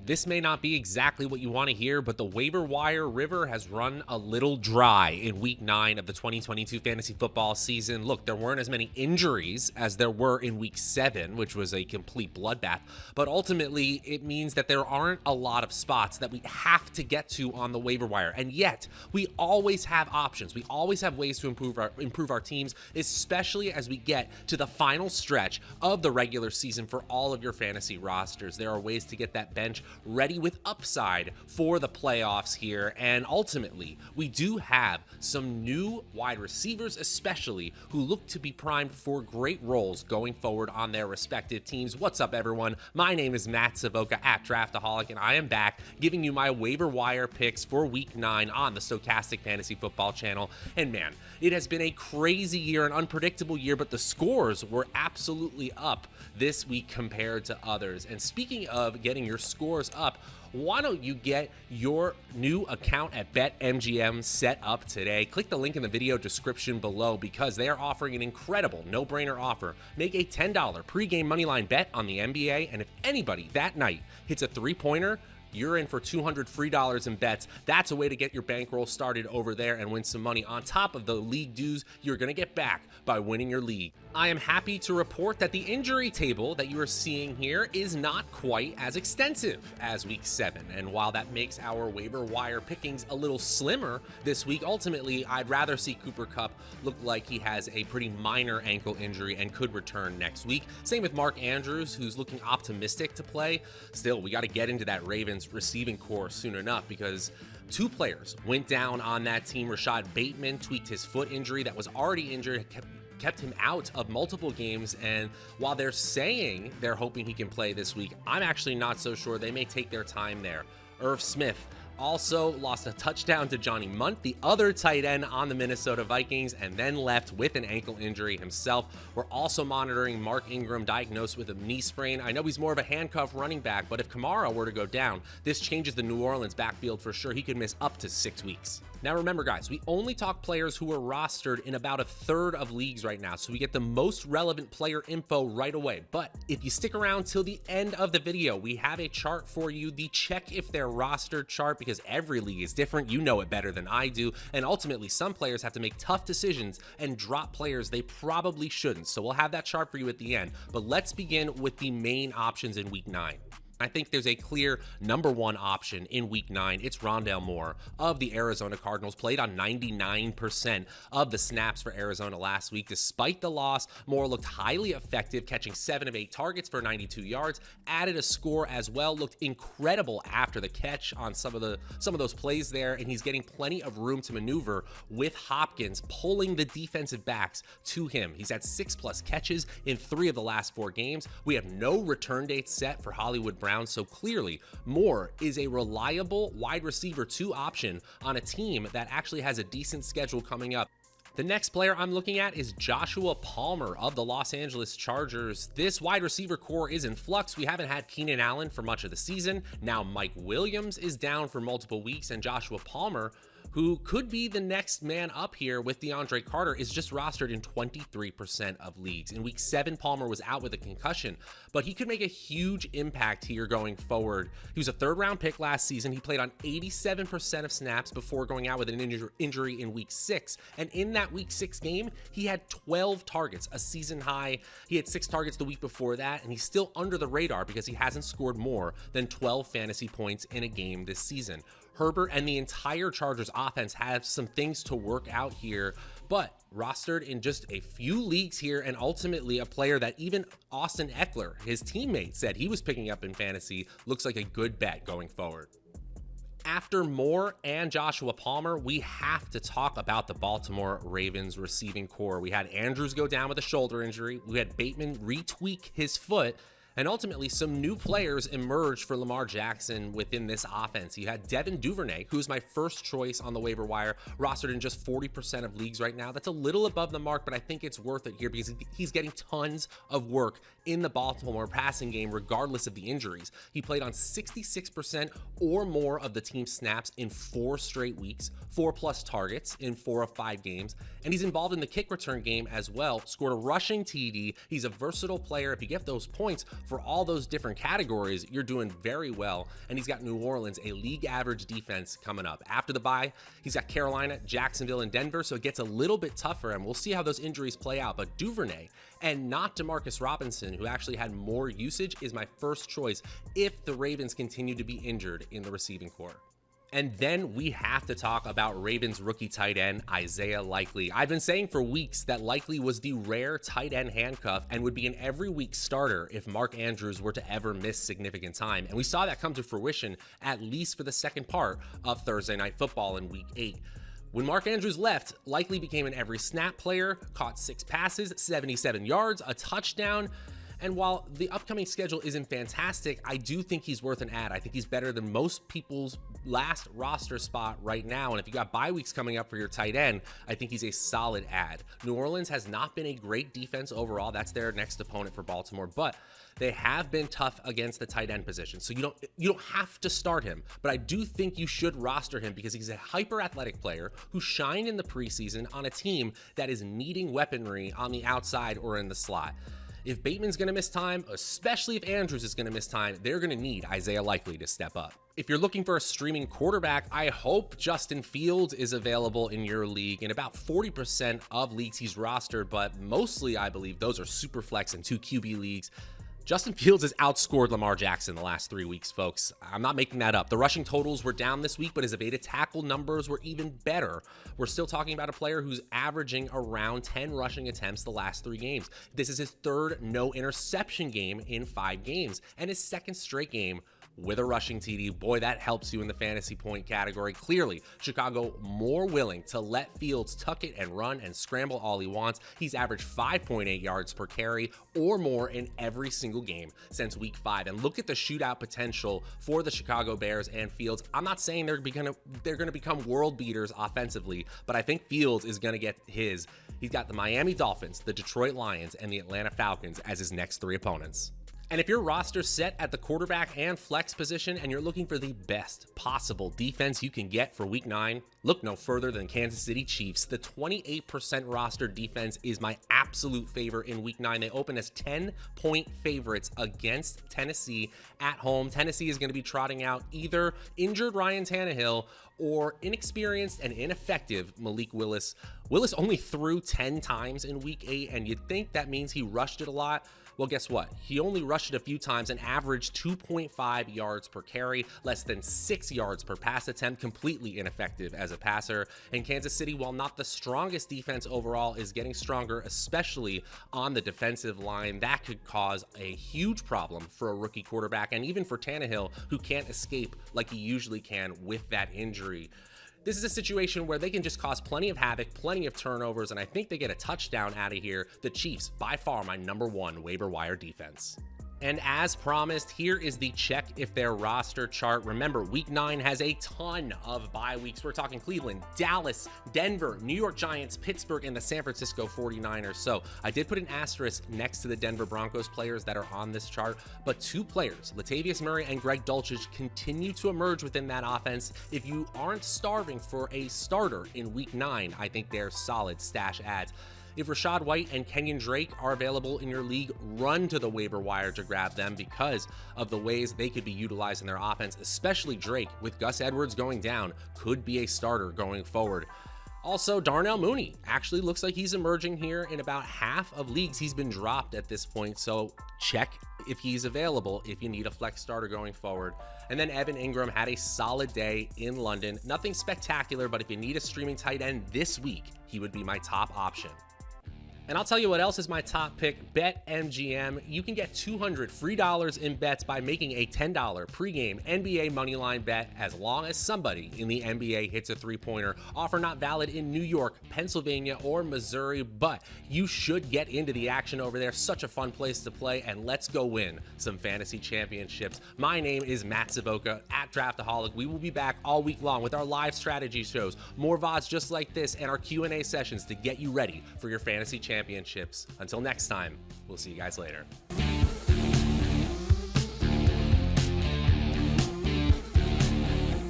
This may not be exactly what you want to hear, but the waiver wire river has run a little dry in week 9 of the 2022 fantasy football season. Look, there weren't as many injuries as there were in week 7, which was a complete bloodbath, but ultimately it means that there aren't a lot of spots that we have to get to on the waiver wire. And yet, we always have options. We always have ways to improve our teams, especially as we get to the final stretch of the regular season for all of your fantasy rosters. There are ways to get that bench ready with upside for the playoffs here. And ultimately, we do have some new wide receivers, especially, who look to be primed for great roles going forward on their respective teams. What's up, everyone? My name is Matt Savoca at Draftaholic, and I am back giving you my waiver wire picks for week 9 on the Stokastic Fantasy Football channel. And man, it has been a crazy year, an unpredictable year, but the scores were absolutely up this week compared to others. And speaking of getting your scores up, why don't you get your new account at BetMGM set up today? Click the link in the video description below because they are offering an incredible no-brainer offer. Make a $10 pregame moneyline bet on the NBA, and if anybody that night hits a three-pointer, you're in for $200 free in bets. That's a way to get your bankroll started over there and win some money on top of the league dues you're going to get back by winning your league. I am happy to report that the injury table that you are seeing here is not quite as extensive as week 7. And while that makes our waiver wire pickings a little slimmer this week, ultimately, I'd rather see Cooper Kupp look like he has a pretty minor ankle injury and could return next week. Same with Mark Andrews, who's looking optimistic to play. Still, we got to get into that Ravens receiving core soon enough because 2 players went down on that team. Rashad Bateman tweaked his foot injury that was already injured, kept him out of multiple games, and while they're saying they're hoping he can play this week, I'm actually not so sure. They may take their time there. Irv Smith also lost a touchdown to Johnny Munt, the other tight end on the Minnesota Vikings, and then left with an ankle injury himself. We're also monitoring Mark Ingram, diagnosed with a knee sprain. I know he's more of a handcuff running back, but if Kamara were to go down, this changes the New Orleans backfield for sure. He could miss up to 6 weeks. Now remember, guys, we only talk players who are rostered in about a third of leagues right now, so we get the most relevant player info right away. But if you stick around till the end of the video, we have a chart for you, the check if they're rostered chart, because every league is different. You know it better than I do. And ultimately, some players have to make tough decisions and drop players they probably shouldn't. So we'll have that chart for you at the end. But let's begin with the main options in week 9. I think there's a clear number 1 option in week 9. It's Rondale Moore of the Arizona Cardinals. Played on 99% of the snaps for Arizona last week. Despite the loss, Moore looked highly effective, catching 7 of 8 targets for 92 yards, added a score as well, looked incredible after the catch on some of those plays there, and he's getting plenty of room to maneuver with Hopkins pulling the defensive backs to him. He's had 6+ catches in 3 of the last 4 games. We have no return dates set for Hollywood Brown, so clearly Moore is a reliable wide receiver 2 option on a team that actually has a decent schedule coming up. The next player I'm looking at is Joshua Palmer of the Los Angeles Chargers. This wide receiver core is in flux. We haven't had Keenan Allen for much of the season. Now Mike Williams is down for multiple weeks, and Joshua Palmer, who could be the next man up here with DeAndre Carter, is just rostered in 23% of leagues. In week 7, Palmer was out with a concussion, but he could make a huge impact here going forward. He was a 3rd-round pick last season. He played on 87% of snaps before going out with an injury in week 6. And in that week 6 game, he had 12 targets, a season high. He had 6 targets the week before that, and he's still under the radar because he hasn't scored more than 12 fantasy points in a game this season. Herbert and the entire Chargers offense have some things to work out here, but rostered in just a few leagues here, and ultimately a player that even Austin Eckler, his teammate, said he was picking up in fantasy, looks like a good bet going forward. After Moore and Joshua Palmer, we have to talk about the Baltimore Ravens receiving core. We had Andrews go down with a shoulder injury. We had Bateman retweak his foot. And ultimately, some new players emerged for Lamar Jackson within this offense. You had Devin Duvernay, who's my first choice on the waiver wire, rostered in just 40% of leagues right now. That's a little above the mark, but I think it's worth it here because he's getting tons of work in the Baltimore passing game, regardless of the injuries. He played on 66% or more of the team's snaps in 4 straight weeks, 4+ targets in 4 of 5 games, and he's involved in the kick return game as well. Scored a rushing TD. He's a versatile player. If you get those points, for all those different categories, you're doing very well. And he's got New Orleans, a league average defense coming up. After the bye, he's got Carolina, Jacksonville, and Denver, so it gets a little bit tougher, and we'll see how those injuries play out. But Duvernay, and not Demarcus Robinson, who actually had more usage, is my first choice if the Ravens continue to be injured in the receiving corps. And then we have to talk about Ravens rookie tight end, Isaiah Likely. I've been saying for weeks that Likely was the rare tight end handcuff and would be an every week starter if Mark Andrews were to ever miss significant time. And we saw that come to fruition, at least for the second part of Thursday Night Football in week 8. When Mark Andrews left, Likely became an every snap player, caught 6 passes, 77 yards, a touchdown. And while the upcoming schedule isn't fantastic, I do think he's worth an add. I think he's better than most people's last roster spot right now. And if you got bye weeks coming up for your tight end, I think he's a solid add. New Orleans has not been a great defense overall. That's their next opponent for Baltimore, but they have been tough against the tight end position. So you don't have to start him, but I do think you should roster him because he's a hyper athletic player who shined in the preseason on a team that is needing weaponry on the outside or in the slot. If Bateman's going to miss time, especially if Andrews is going to miss time, they're going to need Isaiah Likely to step up. If you're looking for a streaming quarterback, I hope Justin Fields is available in your league. In about 40% of leagues he's rostered, but mostly I believe those are super flex and 2 QB leagues. Justin Fields has outscored Lamar Jackson the last 3 weeks, folks. I'm not making that up. The rushing totals were down this week, but his evaded tackle numbers were even better. We're still talking about a player who's averaging around 10 rushing attempts the last 3 games. This is his 3rd no interception game in 5 games and his 2nd straight game with a rushing TD. Boy, that helps you in the fantasy point category. Clearly, Chicago more willing to let Fields tuck it and run and scramble all he wants. He's averaged 5.8 yards per carry or more in every single game since week 5. And look at the shootout potential for the Chicago Bears and Fields. I'm not saying they're going to become world beaters offensively, but I think Fields is going to get his. He's got the Miami Dolphins, the Detroit Lions, and the Atlanta Falcons as his next 3 opponents. And if your roster's set at the quarterback and flex position and you're looking for the best possible defense you can get for week 9, look no further than Kansas City Chiefs. The 28% roster defense is my absolute favorite in week 9. They open as 10-point favorites against Tennessee at home. Tennessee is going to be trotting out either injured Ryan Tannehill or inexperienced and ineffective Malik Willis. Willis only threw 10 times in week 8, and you'd think that means he rushed it a lot. Well, guess what? He only rushed it a few times and averaged 2.5 yards per carry, less than 6 yards per pass attempt, completely ineffective as a passer. And Kansas City, while not the strongest defense overall, is getting stronger, especially on the defensive line. That could cause a huge problem for a rookie quarterback and even for Tannehill, who can't escape like he usually can with that injury. This is a situation where they can just cause plenty of havoc, plenty of turnovers, and I think they get a touchdown out of here. The Chiefs, by far my #1 waiver wire defense. And as promised, here is the check if their roster chart. Remember, week 9 has a ton of bye weeks. We're talking Cleveland, Dallas, Denver, New York Giants, Pittsburgh, and the San Francisco 49ers. So I did put an asterisk next to the Denver Broncos players that are on this chart, but 2 players, Latavius Murray and Greg Dulcich, continue to emerge within that offense. If you aren't starving for a starter in week 9, I think they're solid stash adds. If Rachaad White and Kenyon Drake are available in your league, run to the waiver wire to grab them because of the ways they could be utilized in their offense, especially Drake, with Gus Edwards going down, could be a starter going forward. Also, Darnell Mooney actually looks like he's emerging here in about half of leagues. He's been dropped at this point, so check if he's available if you need a flex starter going forward. And then Evan Ingram had a solid day in London. Nothing spectacular, but if you need a streaming tight end this week, he would be my top option. And I'll tell you what else is my top pick, BetMGM. You can get $200 free in bets by making a $10 pregame NBA moneyline bet as long as somebody in the NBA hits a 3-pointer. Offer not valid in New York, Pennsylvania, or Missouri, but you should get into the action over there. Such a fun place to play, and let's go win some fantasy championships. My name is Matt Savoca at Draftaholic. We will be back all week long with our live strategy shows, more VODs just like this, and our Q&A sessions to get you ready for your fantasy championships. Until next time, we'll see you guys later.